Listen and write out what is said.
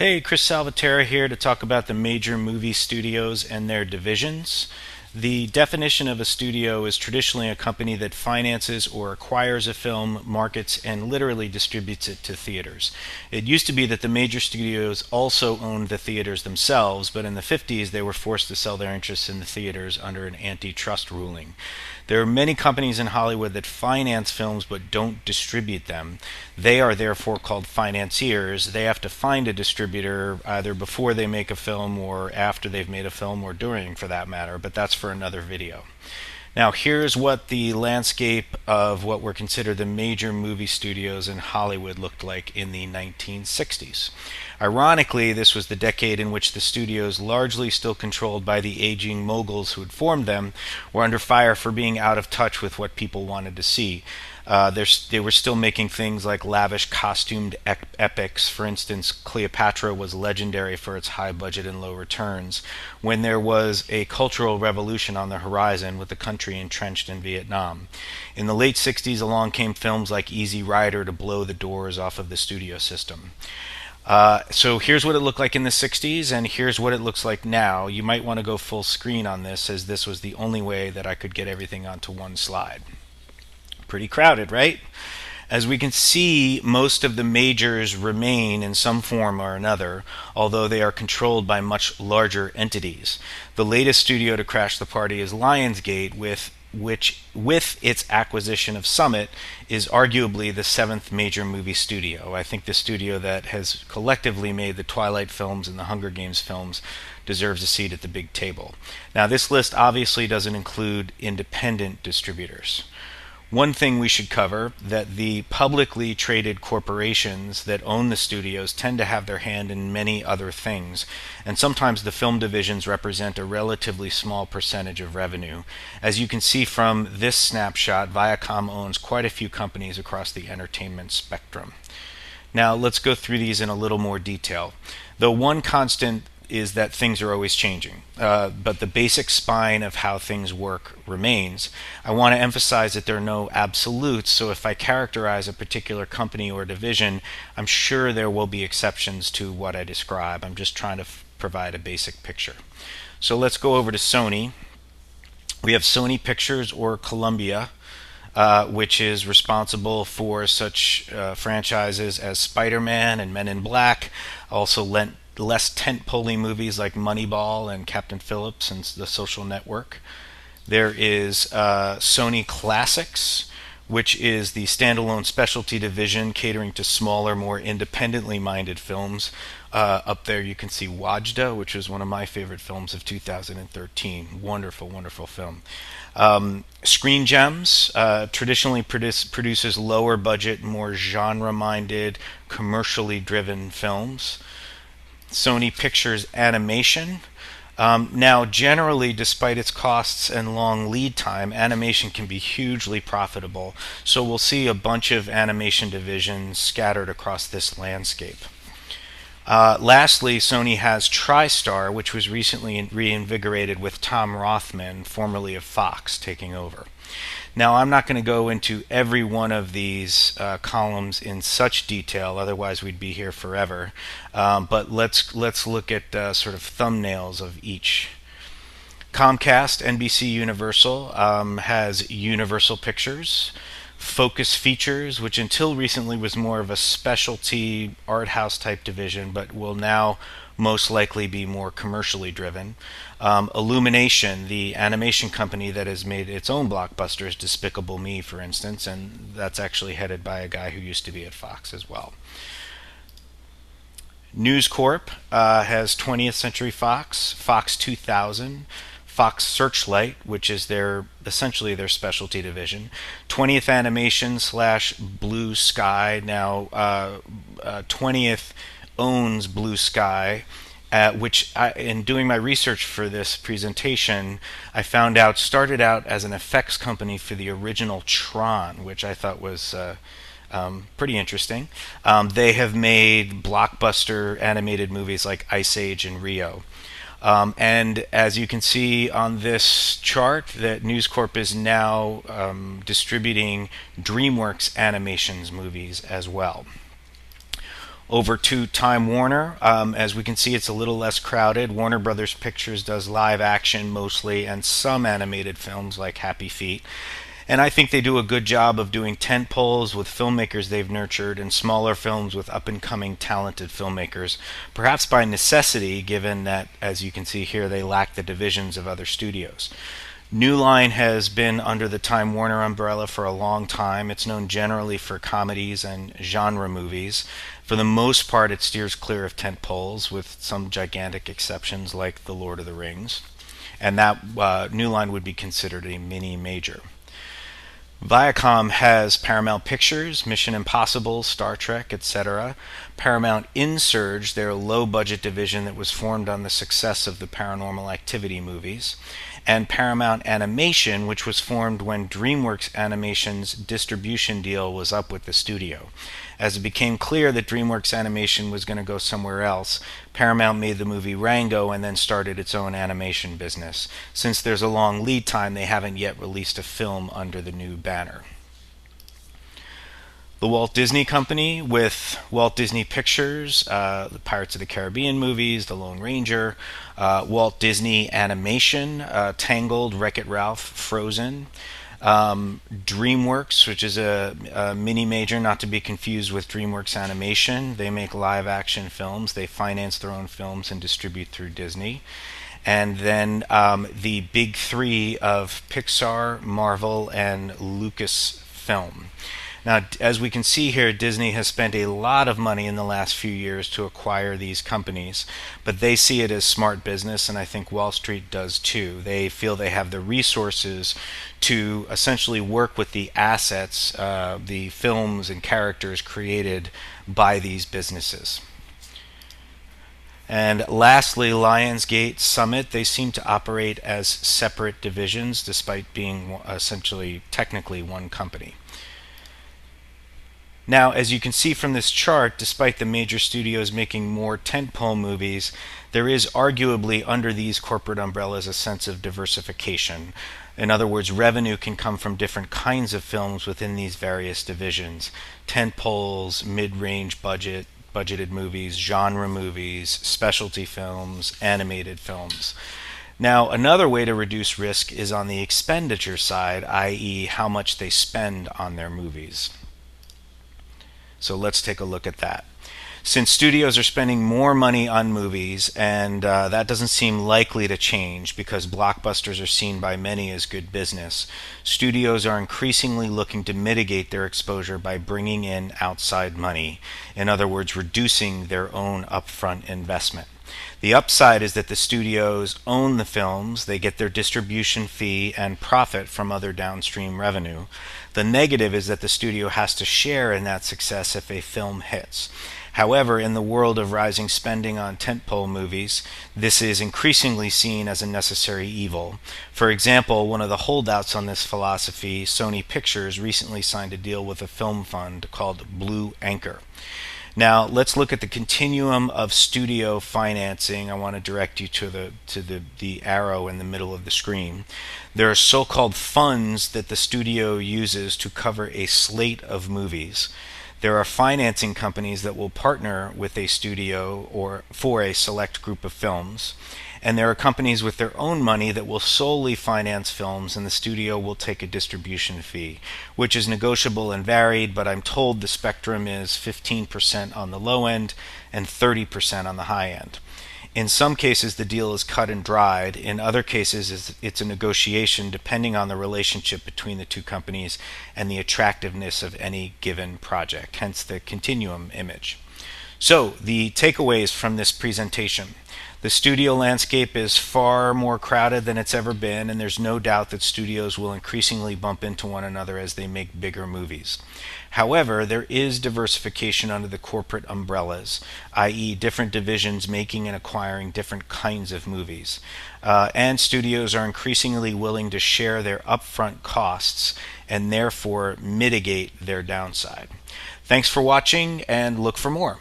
Hey, Chris Salvatore here to talk about the major movie studios and their divisions. The definition of a studio is traditionally a company that finances or acquires a film, markets, and literally distributes it to theaters. It used to be that the major studios also owned the theaters themselves, but in the 50s they were forced to sell their interests in the theaters under an antitrust ruling. There are many companies in Hollywood that finance films but don't distribute them. They are therefore called financiers. They have to find a distributor either before they make a film or after they've made a film or during, for that matter, but that's for another video. Now, here's what the landscape of what were considered the major movie studios in Hollywood looked like in the 1960s. Ironically, this was the decade in which the studios, largely still controlled by the aging moguls who had formed them, were under fire for being out of touch with what people wanted to see. They were still making things like lavish costumed epics. For instance, Cleopatra was legendary for its high budget and low returns, when there was a cultural revolution on the horizon with the country entrenched in Vietnam. In the late 60s, along came films like Easy Rider to blow the doors off of the studio system. So here's what it looked like in the 60s, and here's what it looks like now. You might want to go full screen on this, as this was the only way that I could get everything onto one slide. Pretty crowded, right? As we can see, most of the majors remain in some form or another, although they are controlled by much larger entities. The latest studio to crash the party is Lionsgate, which, with its acquisition of Summit, is arguably the seventh major movie studio. I think the studio that has collectively made the Twilight films and the Hunger Games films deserves a seat at the big table. Now, this list obviously doesn't include independent distributors. One thing we should cover, that the publicly traded corporations that own the studios tend to have their hand in many other things, and sometimes the film divisions represent a relatively small percentage of revenue. As you can see from this snapshot, Viacom owns quite a few companies across the entertainment spectrum. Now let's go through these in a little more detail. Though one constant is that things are always changing, but the basic spine of how things work remains. I want to emphasize that there are no absolutes, so if I characterize a particular company or division, I'm sure there will be exceptions to what I describe. I'm just trying to provide a basic picture. So let's go over to Sony. We have Sony Pictures, or Columbia, which is responsible for such franchises as Spider-Man and Men in Black, also less tent-pole movies like Moneyball and Captain Phillips and The Social Network. There is Sony Classics, which is the standalone specialty division catering to smaller, more independently minded films. Up there you can see Wajda, which is one of my favorite films of 2013. Wonderful, wonderful film. Screen Gems traditionally produces lower budget, more genre-minded, commercially driven films. Sony Pictures Animation. Now, generally, despite its costs and long lead time, animation can be hugely profitable. So we'll see a bunch of animation divisions scattered across this landscape. Lastly, Sony has TriStar, which was recently reinvigorated with Tom Rothman, formerly of Fox, taking over. Now, I'm not going to go into every one of these columns in such detail, otherwise we'd be here forever. But let's look at sort of thumbnails of each. Comcast, NBC Universal, has Universal Pictures. Focus Features, which until recently was more of a specialty art house type division, but will now most likely be more commercially driven. Illumination, the animation company that has made its own blockbusters, Despicable Me, for instance, and that's actually headed by a guy who used to be at Fox as well. News Corp has 20th Century Fox, Fox 2000, Fox Searchlight, which is essentially their specialty division, 20th Animation / Blue Sky. Now, 20th owns Blue Sky, which in doing my research for this presentation, I found out started out as an effects company for the original Tron, which I thought was pretty interesting. They have made blockbuster animated movies like Ice Age and Rio. And as you can see on this chart, that News Corp is now distributing DreamWorks Animations movies as well. Over to Time Warner. As we can see, it's a little less crowded. Warner Brothers Pictures does live action mostly and some animated films like Happy Feet. And I think they do a good job of doing tent poles with filmmakers they've nurtured and smaller films with up and coming talented filmmakers, perhaps by necessity, given that, as you can see here, they lack the divisions of other studios. New Line has been under the Time Warner umbrella for a long time. It's known generally for comedies and genre movies. For the most part, it steers clear of tent poles, with some gigantic exceptions like The Lord of the Rings. And that New Line would be considered a mini major. Viacom has Paramount Pictures, Mission Impossible, Star Trek, etc. Paramount Insurge, their low-budget division that was formed on the success of the Paranormal Activity movies. And Paramount Animation, which was formed when DreamWorks Animation's distribution deal was up with the studio. As it became clear that DreamWorks Animation was going to go somewhere else, Paramount made the movie Rango and then started its own animation business. Since there's a long lead time, they haven't yet released a film under the new banner. The Walt Disney Company, with Walt Disney Pictures, the Pirates of the Caribbean movies, The Lone Ranger, Walt Disney Animation, Tangled, Wreck-It Ralph, Frozen, DreamWorks, which is a mini major, not to be confused with DreamWorks Animation. They make live action films. They finance their own films and distribute through Disney. And then the big three of Pixar, Marvel, and Lucasfilm. Now, as we can see here, Disney has spent a lot of money in the last few years to acquire these companies, but they see it as smart business, and I think Wall Street does too. They feel they have the resources to essentially work with the assets, the films and characters created by these businesses. And lastly, Lionsgate, Summit, they seem to operate as separate divisions despite being essentially technically one company. Now, as you can see from this chart, despite the major studios making more tentpole movies, there is arguably under these corporate umbrellas a sense of diversification. In other words, revenue can come from different kinds of films within these various divisions. Tentpoles, mid-range budgeted movies, genre movies, specialty films, animated films. Now, another way to reduce risk is on the expenditure side, i.e. how much they spend on their movies. So let's take a look at that. Since studios are spending more money on movies, and that doesn't seem likely to change because blockbusters are seen by many as good business, studios are increasingly looking to mitigate their exposure by bringing in outside money. In other words, reducing their own upfront investment. The upside is that the studios own the films, they get their distribution fee and profit from other downstream revenue. The negative is that the studio has to share in that success if a film hits. However, in the world of rising spending on tentpole movies, this is increasingly seen as a necessary evil. For example, one of the holdouts on this philosophy, Sony Pictures, recently signed a deal with a film fund called Blue Anchor. Now, let's look at the continuum of studio financing. I want to direct you to the arrow in the middle of the screen. There are so-called funds that the studio uses to cover a slate of movies. There are financing companies that will partner with a studio or for a select group of films. And there are companies with their own money that will solely finance films, and the studio will take a distribution fee, which is negotiable and varied, but I'm told the spectrum is 15% on the low end and 30% on the high end. In some cases, the deal is cut and dried. In other cases, it's a negotiation depending on the relationship between the two companies and the attractiveness of any given project, hence the continuum image. So, the takeaways from this presentation. The studio landscape is far more crowded than it's ever been, and there's no doubt that studios will increasingly bump into one another as they make bigger movies. However, there is diversification under the corporate umbrellas, i.e. different divisions making and acquiring different kinds of movies. And studios are increasingly willing to share their upfront costs and therefore mitigate their downside. Thanks for watching, and look for more.